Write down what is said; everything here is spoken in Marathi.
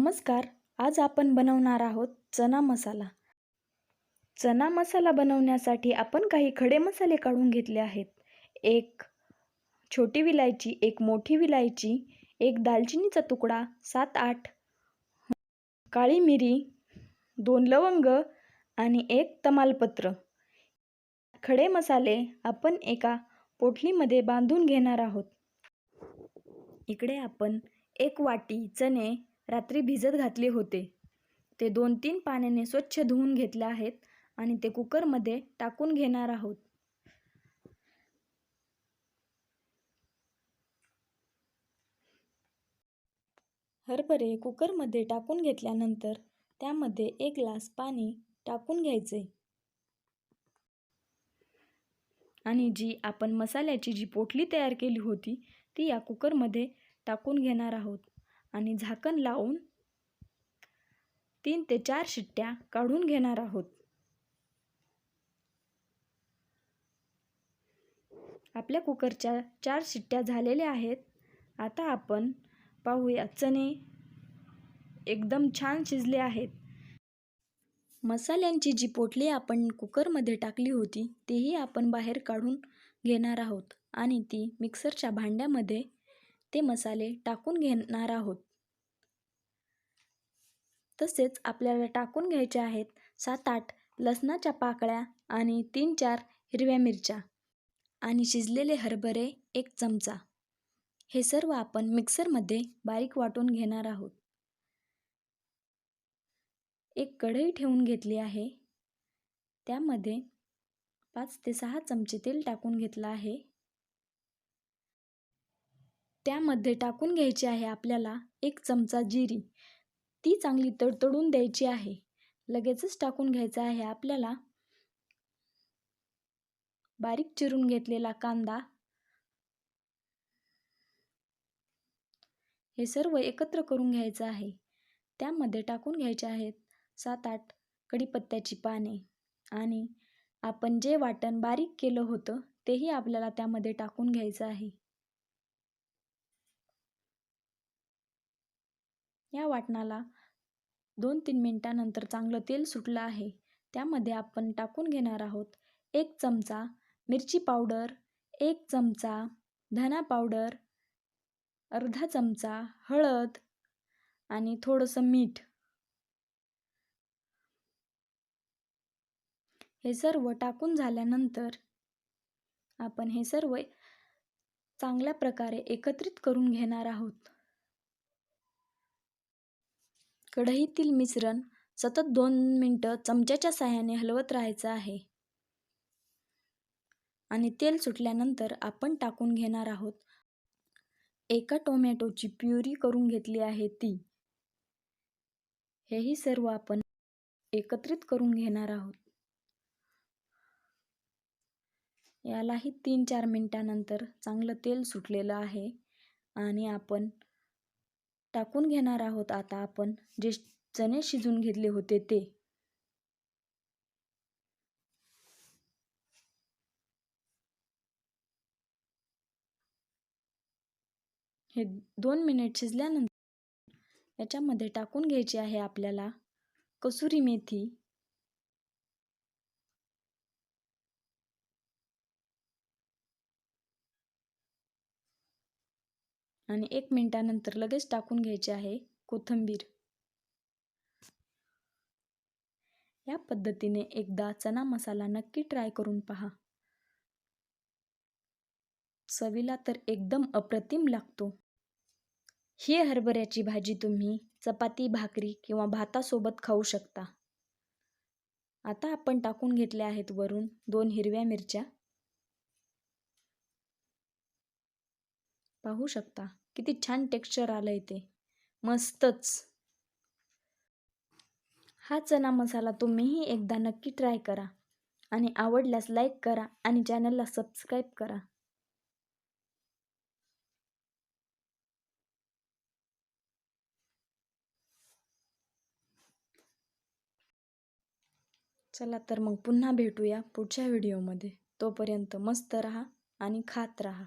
नमस्कार. आज आपण बनवणार आहोत चना मसाला. चना मसाला बनवण्यासाठी आपण काही खडे मसाले काढून घेतले आहेत. एक छोटी विलायची, एक मोठी विलायची, एक दालचिनीचा तुकडा, 7-8 काळी मिरी, 2 लवंग आणि 1 तमालपत्र. खडे मसाले आपण एका पोटलीमध्ये बांधून घेणार आहोत. इकडे आपण 1 वाटी चणे रात्री भिजत घातले होते. ते 2-3 पाण्याने स्वच्छ धुवून घेतले आहेत आणि ते कुकरमध्ये टाकून घेणार आहोत. हरभरे कुकरमध्ये टाकून घेतल्यानंतर त्यामध्ये 1 ग्लास पाणी टाकून घ्यायचे आणि जी आपण मसाल्याची जी पोटली तयार केली होती ती या कुकरमध्ये टाकून घेणार आहोत आणि झाकण लावून 3 ते 4 शिट्ट्या काढून घेणार आहोत. आपल्या कुकरच्या 4 शिट्ट्या झालेल्या आहेत. आता आपण पाहूया चणे एकदम छान शिजले आहेत. मसाल्यांची जी पोटली आपण कुकरमध्ये टाकली होती तीही आपण बाहेर काढून घेणार आहोत आणि ती मिक्सरच्या भांड्यामध्ये ते मसाले टाकून घेणार आहोत. तसेच आपल्याला टाकून घ्यायचे आहेत 7-8 लसणाच्या पाकळ्या आणि 3-4 हिरव्या मिरच्या आणि शिजलेले हरभरे 1 चमचा. हे सर्व आपण मिक्सरमध्ये बारीक वाटून घेणार आहोत. एक कढई ठेवून घेतली आहे. त्यामध्ये 5 ते 6 चमचे तेल टाकून घेतलं आहे. त्यामध्ये टाकून घ्यायची आहे आपल्याला 1 चमचा जिरी. ती चांगली तडतडून द्यायची आहे. लगेचच टाकून घ्यायचा आहे आपल्याला बारीक चिरून घेतलेला कांदा. हे सर्व एकत्र करून घ्यायचं आहे. त्यामध्ये टाकून घ्यायचे आहेत 7-8 कढीपत्त्याची पाने आणि आपण जे वाटण बारीक केलं होतं तेही आपल्याला त्यामध्ये टाकून घ्यायचं आहे. या वाटणाला 2-3 मिनिटांनंतर चांगलं तेल सुटलं आहे. त्यामध्ये आपण टाकून घेणार आहोत 1 चमचा मिरची पावडर, 1 चमचा धना पावडर, अर्धा चमचा हळद आणि थोडंसं मीठ. हे सर्व टाकून झाल्यानंतर आपण हे सर्व चांगल्या प्रकारे एकत्रित करून घेणार आहोत. कढईतील मिश्रण सतत 2 मिनिटं चमच्याच्या साहाय्याने हलवत राहायचं आहे आणि तेल सुटल्यानंतर आपण टाकून घेणार आहोत 1 टोमॅटोची प्युरी करून घेतली आहे ती. हेही सर्व आपण एकत्रित करून घेणार आहोत. यालाही 3-4 मिनिटांनंतर चांगलं तेल सुटलेलं आहे आणि आपण टाकून घेणार आहोत आता आपण जे चणे शिजून घेतले होते ते. हे 2 मिनिट शिजल्यानंतर याच्यामध्ये टाकून घ्यायची आहे आपल्याला कसुरी मेथी आणि 1 मिनिटानंतर लगेच टाकून घ्यायची आहे कोथिंबीर. या पद्धतीने एकदा चना मसाला नक्की ट्राय करून पहा. चवीला तर एकदम अप्रतिम लागतो. ही हरभऱ्याची भाजी तुम्ही चपाती, भाकरी किंवा भातासोबत खाऊ शकता. आता आपण टाकून घेतल्या आहेत वरून 2 हिरव्या मिरच्या. पाहू शकता किती छान टेक्स्चर आलंय ते. मस्तच. हा चना मसाला तुम्हीही एकदा नक्की ट्राय करा आणि आवडल्यास लाईक करा आणि चॅनलला सबस्क्राईब करा. चला तर मग पुन्हा भेटूया पुढच्या व्हिडिओमध्ये. तोपर्यंत मस्त राहा आणि खात राहा.